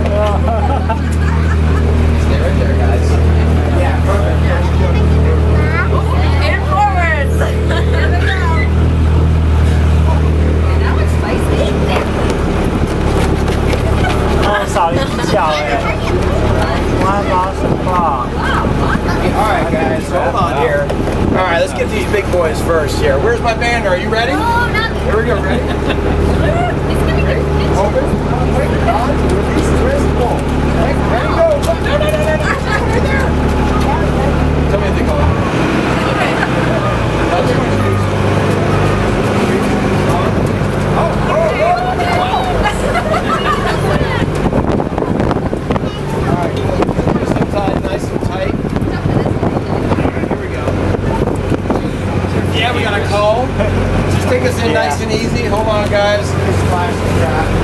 Stay right there, guys. Yeah, perfect. And forwards. There we go. That looks spicy. 少一只脚哎，我还把它手放。Alright guys, hold on here. Alright, let's get these big boys first here. Where's my band? Are you ready? Oh, not Here we go, ready? Ready? Open. On. Release. Twist. Pull. Ready? Ready? Go. No, no, no, no, no. Right there. Tell me if they go out. Okay. Not too much juice. Oh, oh, Alright, just in time, nice and tight. Here we go. Yeah, we got a call. Just take us in nice and easy. Hold on, guys. Splash the trap.